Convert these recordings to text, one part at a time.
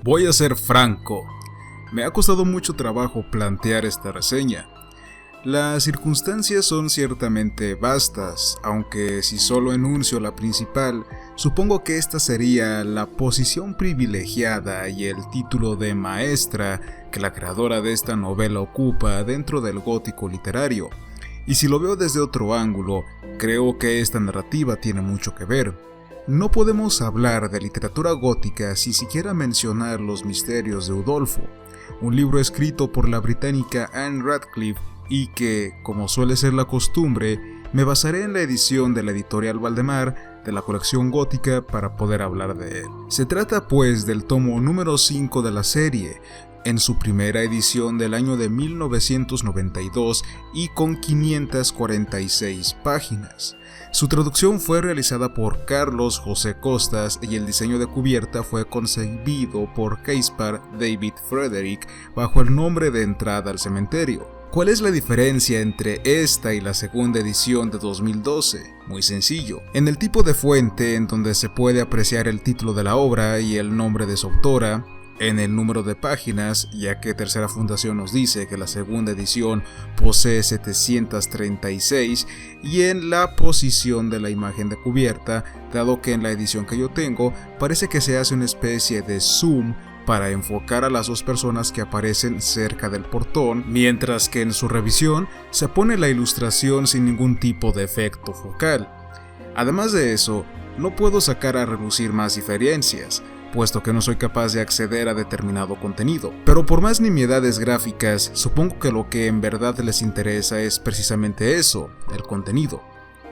Voy a ser franco, me ha costado mucho trabajo plantear esta reseña. Las circunstancias son ciertamente vastas, aunque si solo enuncio la principal, supongo que esta sería la posición privilegiada y el título de maestra que la creadora de esta novela ocupa dentro del gótico literario. Y si lo veo desde otro ángulo, creo que esta narrativa tiene mucho que ver. No podemos hablar de literatura gótica sin siquiera mencionar Los misterios de Udolpho, un libro escrito por la británica Anne Radcliffe y que, como suele ser la costumbre, me basaré en la edición de la editorial Valdemar de la colección gótica para poder hablar de él. Se trata pues del tomo número 5 de la serie, en su primera edición del año de 1992 y con 546 páginas. Su traducción fue realizada por Carlos José Costas y el diseño de cubierta fue concebido por Caspar David Frederick bajo el nombre de Entrada al Cementerio. ¿Cuál es la diferencia entre esta y la segunda edición de 2012? Muy sencillo. En el tipo de fuente en donde se puede apreciar el título de la obra y el nombre de su autora, en el número de páginas, ya que Tercera Fundación nos dice que la segunda edición posee 736, y en la posición de la imagen de cubierta, dado que en la edición que yo tengo parece que se hace una especie de zoom para enfocar a las dos personas que aparecen cerca del portón, mientras que en su revisión se pone la ilustración sin ningún tipo de efecto focal. Además de eso, no puedo sacar a relucir más diferencias, puesto que no soy capaz de acceder a determinado contenido. Pero por más nimiedades gráficas, supongo que lo que en verdad les interesa es precisamente eso, el contenido.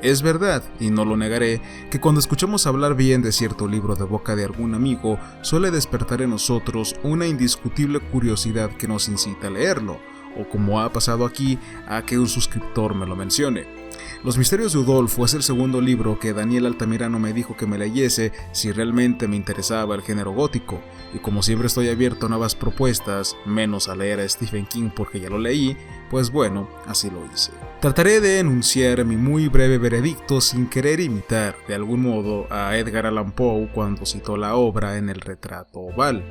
Es verdad, y no lo negaré, que cuando escuchamos hablar bien de cierto libro de boca de algún amigo, suele despertar en nosotros una indiscutible curiosidad que nos incita a leerlo, o como ha pasado aquí, a que un suscriptor me lo mencione. Los misterios de Udolpho es el segundo libro que Daniel Altamirano me dijo que me leyese si realmente me interesaba el género gótico, y como siempre estoy abierto a nuevas propuestas, menos a leer a Stephen King porque ya lo leí, pues bueno, así lo hice. Trataré de enunciar mi muy breve veredicto sin querer imitar de algún modo a Edgar Allan Poe cuando citó la obra en el retrato oval.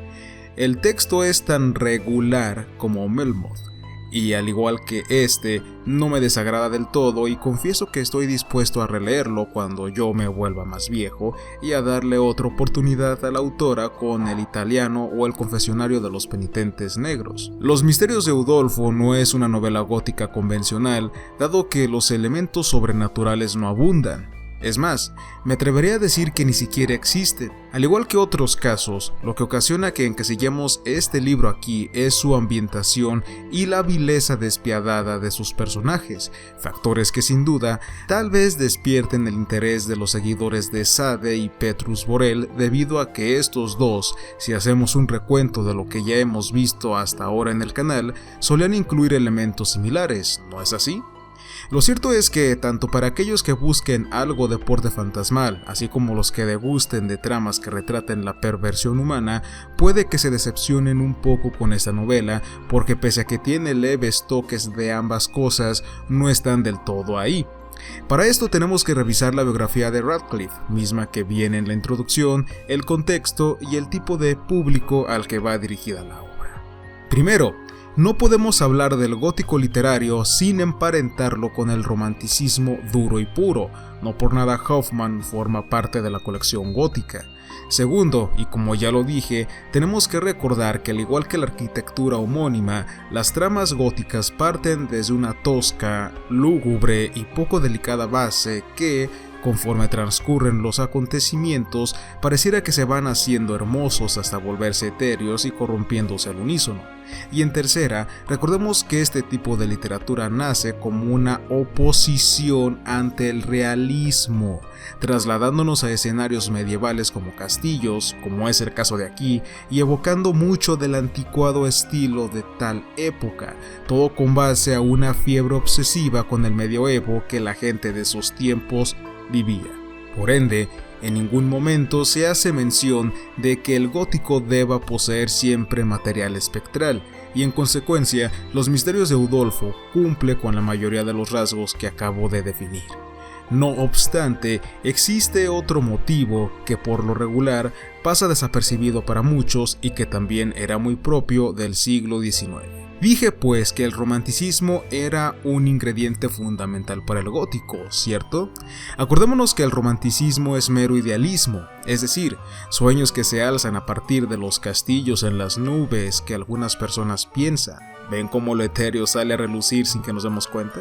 El texto es tan regular como Melmoth, y al igual que este, no me desagrada del todo y confieso que estoy dispuesto a releerlo cuando yo me vuelva más viejo y a darle otra oportunidad a la autora con El italiano o El confesionario de los penitentes negros. Los misterios de Udolpho no es una novela gótica convencional, dado que los elementos sobrenaturales no abundan. Es más, me atrevería a decir que ni siquiera existen. Al igual que otros casos, lo que ocasiona que encasillemos este libro aquí es su ambientación y la vileza despiadada de sus personajes, factores que sin duda tal vez despierten el interés de los seguidores de Sade y Petrus Borel, debido a que estos dos, si hacemos un recuento de lo que ya hemos visto hasta ahora en el canal, solían incluir elementos similares, ¿no es así? Lo cierto es que, tanto para aquellos que busquen algo de porte fantasmal, así como los que degusten de tramas que retraten la perversión humana, puede que se decepcionen un poco con esta novela, porque pese a que tiene leves toques de ambas cosas, no están del todo ahí. Para esto tenemos que revisar la biografía de Radcliffe, misma que viene en la introducción, el contexto y el tipo de público al que va dirigida la obra. Primero, no podemos hablar del gótico literario sin emparentarlo con el romanticismo duro y puro, no por nada Hoffman forma parte de la colección gótica. Segundo, y como ya lo dije, tenemos que recordar que al igual que la arquitectura homónima, las tramas góticas parten desde una tosca, lúgubre y poco delicada base que, conforme transcurren los acontecimientos, pareciera que se van haciendo hermosos hasta volverse etéreos y corrompiéndose al unísono. Y en tercera, recordemos que este tipo de literatura nace como una oposición ante el realismo, trasladándonos a escenarios medievales como castillos, como es el caso de aquí, y evocando mucho del anticuado estilo de tal época, todo con base a una fiebre obsesiva con el medioevo que la gente de esos tiempos vivía. Por ende, en ningún momento se hace mención de que el gótico deba poseer siempre material espectral, y en consecuencia, Los misterios de Udolpho cumple con la mayoría de los rasgos que acabo de definir. No obstante, existe otro motivo que por lo regular pasa desapercibido para muchos y que también era muy propio del siglo XIX. Dije pues que el romanticismo era un ingrediente fundamental para el gótico, ¿cierto? Acordémonos que el romanticismo es mero idealismo, es decir, sueños que se alzan a partir de los castillos en las nubes que algunas personas piensan. ¿Ven cómo lo etéreo sale a relucir sin que nos demos cuenta?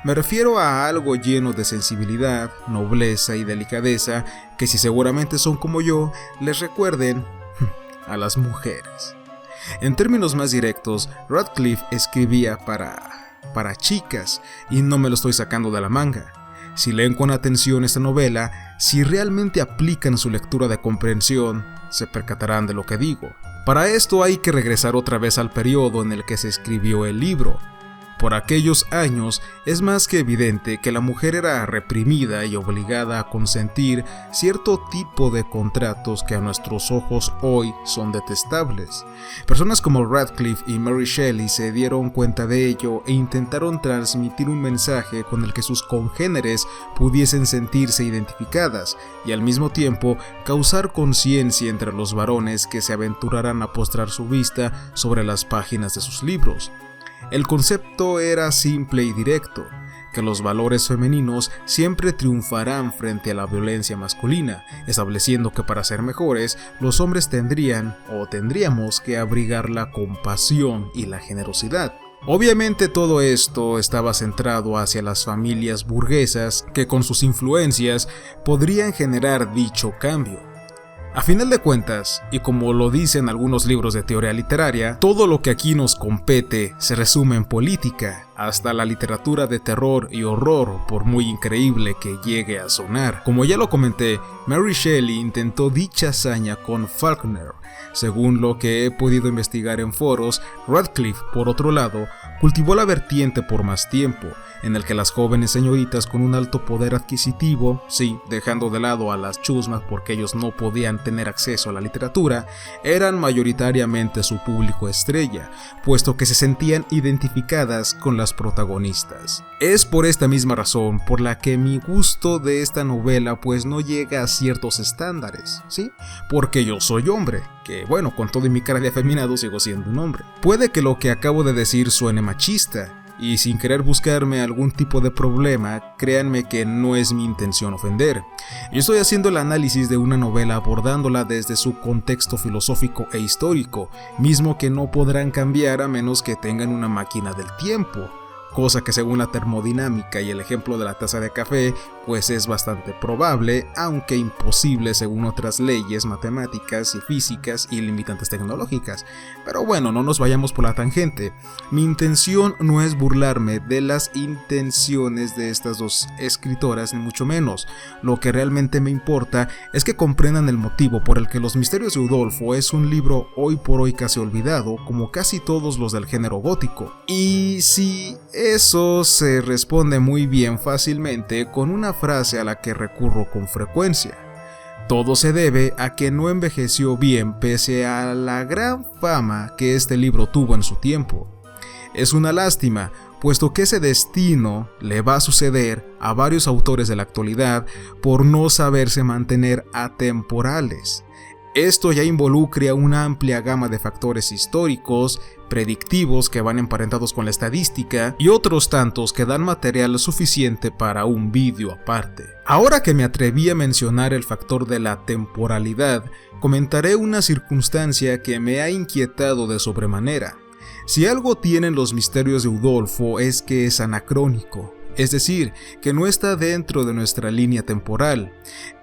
Me refiero a algo lleno de sensibilidad, nobleza y delicadeza que, si seguramente son como yo, les recuerden a las mujeres. En términos más directos, Radcliffe escribía para chicas, y no me lo estoy sacando de la manga. Si leen con atención esta novela, si realmente aplican su lectura de comprensión, se percatarán de lo que digo. Para esto hay que regresar otra vez al periodo en el que se escribió el libro. Por aquellos años es más que evidente que la mujer era reprimida y obligada a consentir cierto tipo de contratos que a nuestros ojos hoy son detestables. Personas como Radcliffe y Mary Shelley se dieron cuenta de ello e intentaron transmitir un mensaje con el que sus congéneres pudiesen sentirse identificadas y al mismo tiempo causar conciencia entre los varones que se aventuraran a postrar su vista sobre las páginas de sus libros. El concepto era simple y directo, que los valores femeninos siempre triunfarán frente a la violencia masculina, estableciendo que para ser mejores, los hombres tendríamos que abrigar la compasión y la generosidad. Obviamente todo esto estaba centrado hacia las familias burguesas que con sus influencias podrían generar dicho cambio. A final de cuentas, y como lo dicen algunos libros de teoría literaria, todo lo que aquí nos compete se resume en política, hasta la literatura de terror y horror, por muy increíble que llegue a sonar. Como ya lo comenté, Mary Shelley intentó dicha hazaña con Faulkner. Según lo que he podido investigar en foros, Radcliffe, por otro lado, cultivó la vertiente por más tiempo, en el que las jóvenes señoritas con un alto poder adquisitivo, sí, dejando de lado a las chusmas porque ellos no podían tener acceso a la literatura, eran mayoritariamente su público estrella, puesto que se sentían identificadas con las protagonistas. Es por esta misma razón por la que mi gusto de esta novela pues no llega a ciertos estándares, ¿sí? Porque yo soy hombre, que bueno, con todo y mi cara de afeminado sigo siendo un hombre. Puede que lo que acabo de decir suene machista, y sin querer buscarme algún tipo de problema, créanme que no es mi intención ofender. Yo estoy haciendo el análisis de una novela abordándola desde su contexto filosófico e histórico, mismo que no podrán cambiar a menos que tengan una máquina del tiempo, cosa que según la termodinámica y el ejemplo de la taza de café, pues es bastante probable, aunque imposible según otras leyes matemáticas y físicas y limitantes tecnológicas. Pero bueno, no nos vayamos por la tangente. Mi intención no es burlarme de las intenciones de estas dos escritoras, ni mucho menos. Lo que realmente me importa es que comprendan el motivo por el que Los Misterios de Udolpho es un libro hoy por hoy casi olvidado, como casi todos los del género gótico. Y si eso se responde muy bien fácilmente con una frase a la que recurro con frecuencia. Todo se debe a que no envejeció bien pese a la gran fama que este libro tuvo en su tiempo. Es una lástima, puesto que ese destino le va a suceder a varios autores de la actualidad por no saberse mantener atemporales. Esto ya involucra una amplia gama de factores históricos, predictivos que van emparentados con la estadística y otros tantos que dan material suficiente para un vídeo aparte. Ahora que me atreví a mencionar el factor de la temporalidad, comentaré una circunstancia que me ha inquietado de sobremanera. Si algo tienen Los Misterios de Udolpho es que es anacrónico, es decir, que no está dentro de nuestra línea temporal.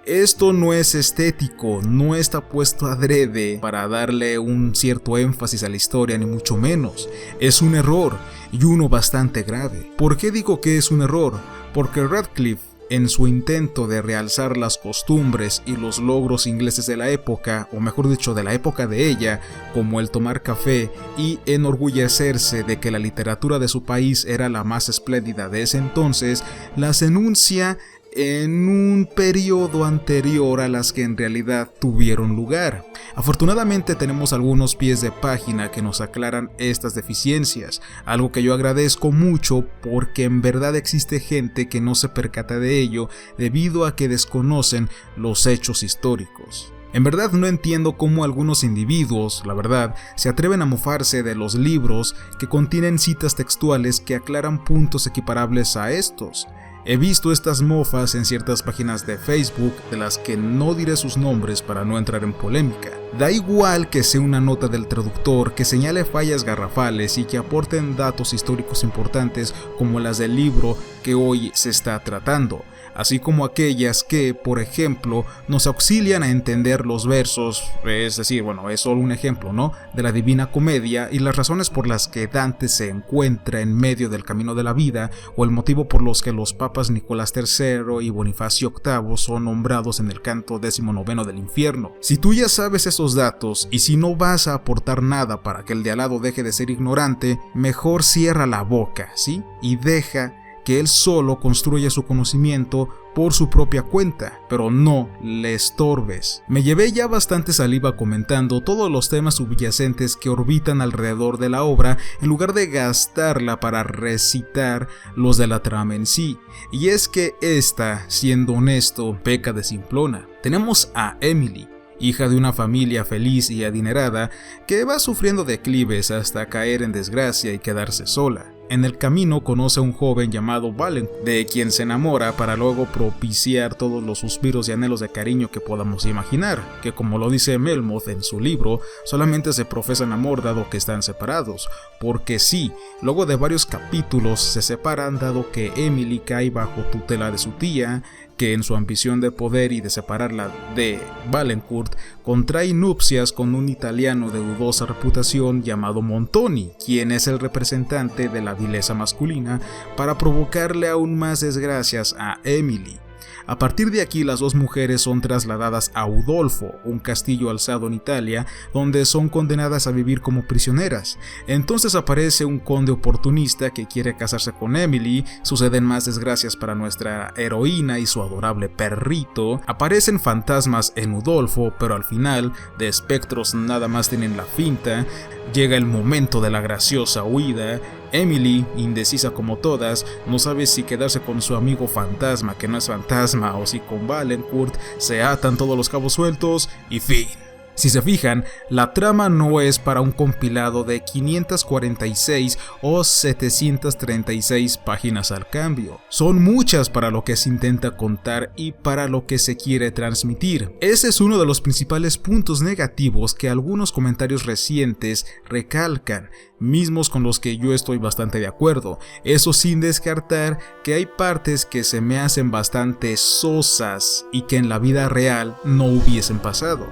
Esto no es estético, no está puesto adrede para darle un cierto énfasis a la historia, ni mucho menos. Es un error, y uno bastante grave. ¿Por qué digo que es un error? Porque Radcliffe, en su intento de realzar las costumbres y los logros ingleses de la época, o mejor dicho de la época de ella, como el tomar café y enorgullecerse de que la literatura de su país era la más espléndida de ese entonces, las enuncia en un periodo anterior a las que en realidad tuvieron lugar. Afortunadamente tenemos algunos pies de página que nos aclaran estas deficiencias, algo que yo agradezco mucho porque en verdad existe gente que no se percata de ello debido a que desconocen los hechos históricos. En verdad no entiendo cómo algunos individuos, la verdad, se atreven a mofarse de los libros que contienen citas textuales que aclaran puntos equiparables a estos. He visto estas mofas en ciertas páginas de Facebook, de las que no diré sus nombres para no entrar en polémica. Da igual que sea una nota del traductor que señale fallas garrafales y que aporten datos históricos importantes como las del libro que hoy se está tratando, así como aquellas que, por ejemplo, nos auxilian a entender los versos, es decir, es solo un ejemplo, ¿no?, de la Divina Comedia y las razones por las que Dante se encuentra en medio del camino de la vida, o el motivo por los que los papas Nicolás III y Bonifacio VIII son nombrados en el canto 19 del infierno. Si tú ya sabes esos datos y si no vas a aportar nada para que el de al lado deje de ser ignorante, mejor cierra la boca, ¿sí? Y deja que él solo construya su conocimiento por su propia cuenta, pero no le estorbes. Me llevé ya bastante saliva comentando todos los temas subyacentes que orbitan alrededor de la obra en lugar de gastarla para recitar los de la trama en sí, y es que esta, siendo honesto, peca de simplona. Tenemos a Emily, hija de una familia feliz y adinerada, que va sufriendo declives hasta caer en desgracia y quedarse sola. En el camino conoce a un joven llamado Valen, de quien se enamora para luego propiciar todos los suspiros y anhelos de cariño que podamos imaginar, que como lo dice Melmoth en su libro, solamente se profesan amor dado que están separados, porque sí, luego de varios capítulos se separan dado que Emily cae bajo tutela de su tía, que en su ambición de poder y de separarla de Valencourt, contrae nupcias con un italiano de dudosa reputación llamado Montoni, quien es el representante de la vileza masculina, para provocarle aún más desgracias a Emily. A partir de aquí, las dos mujeres son trasladadas a Udolpho, un castillo alzado en Italia, donde son condenadas a vivir como prisioneras. Entonces aparece un conde oportunista que quiere casarse con Emily, suceden más desgracias para nuestra heroína y su adorable perrito, aparecen fantasmas en Udolpho, pero al final, de espectros nada más tienen la finta, llega el momento de la graciosa huida. Emily, indecisa como todas, no sabe si quedarse con su amigo fantasma que no es fantasma o si con Valencourt, se atan todos los cabos sueltos y fin. Si se fijan, la trama no es para un compilado de 546 o 736 páginas al cambio. Son muchas para lo que se intenta contar y para lo que se quiere transmitir. Ese es uno de los principales puntos negativos que algunos comentarios recientes recalcan, mismos con los que yo estoy bastante de acuerdo, eso sin descartar que hay partes que se me hacen bastante sosas y que en la vida real no hubiesen pasado.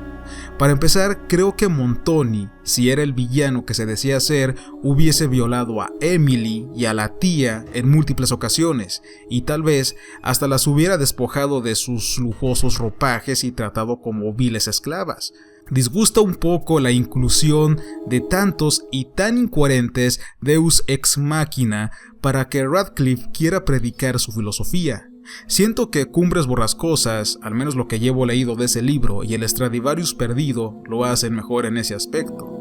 Para empezar, creo que Montoni, si era el villano que se decía ser, hubiese violado a Emily y a la tía en múltiples ocasiones, y tal vez hasta las hubiera despojado de sus lujosos ropajes y tratado como viles esclavas. Disgusta un poco la inclusión de tantos y tan incoherentes Deus ex machina para que Radcliffe quiera predicar su filosofía. Siento que Cumbres Borrascosas, al menos lo que llevo leído de ese libro, y el Stradivarius perdido lo hacen mejor en ese aspecto.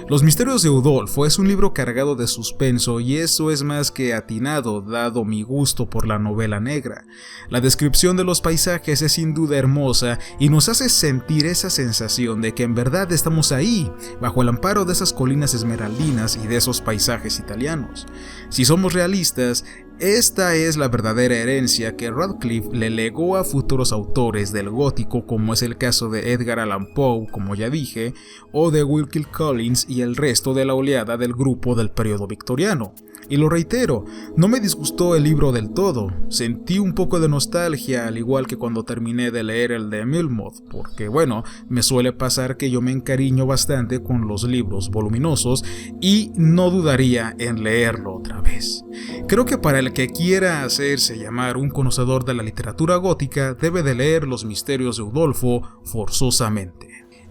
Los misterios de Udolpho es un libro cargado de suspenso y eso es más que atinado dado mi gusto por la novela negra. La descripción de los paisajes es sin duda hermosa y nos hace sentir esa sensación de que en verdad estamos ahí, bajo el amparo de esas colinas esmeraldinas y de esos paisajes italianos. Si somos realistas, esta es la verdadera herencia que Radcliffe le legó a futuros autores del gótico, como es el caso de Edgar Allan Poe, como ya dije, o de Wilkie Collins y el resto de la oleada del grupo del periodo victoriano. Y lo reitero, no me disgustó el libro del todo, sentí un poco de nostalgia al igual que cuando terminé de leer el de Melmoth, porque me suele pasar que yo me encariño bastante con los libros voluminosos y no dudaría en leerlo otra vez. Creo que para el que quiera hacerse llamar un conocedor de la literatura gótica debe de leer Los misterios de Udolpho forzosamente.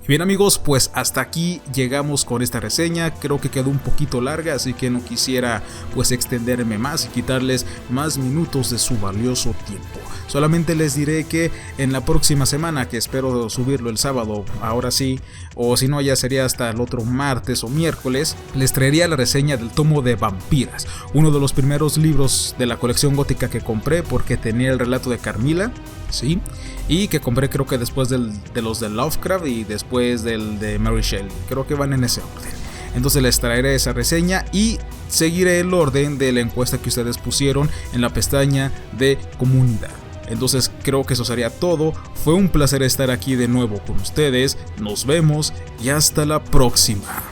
Y Bien amigos, pues hasta aquí llegamos con esta reseña. Creo que quedó un poquito larga, así que no quisiera pues extenderme más y quitarles más minutos de su valioso tiempo. Solamente les diré que en la próxima semana, que espero subirlo el sábado, ahora sí, o si no ya sería hasta el otro martes o miércoles, les traería la reseña del tomo de Vampiras, uno de los primeros libros de la colección gótica que compré porque tenía el relato de Carmilla, ¿sí? Y que compré creo que después de los de Lovecraft y después del de Mary Shelley, creo que van en ese orden. Entonces les traeré esa reseña y seguiré el orden de la encuesta que ustedes pusieron en la pestaña de comunidad. Entonces creo que eso sería todo. Fue un placer estar aquí de nuevo con ustedes. Nos vemos y hasta la próxima.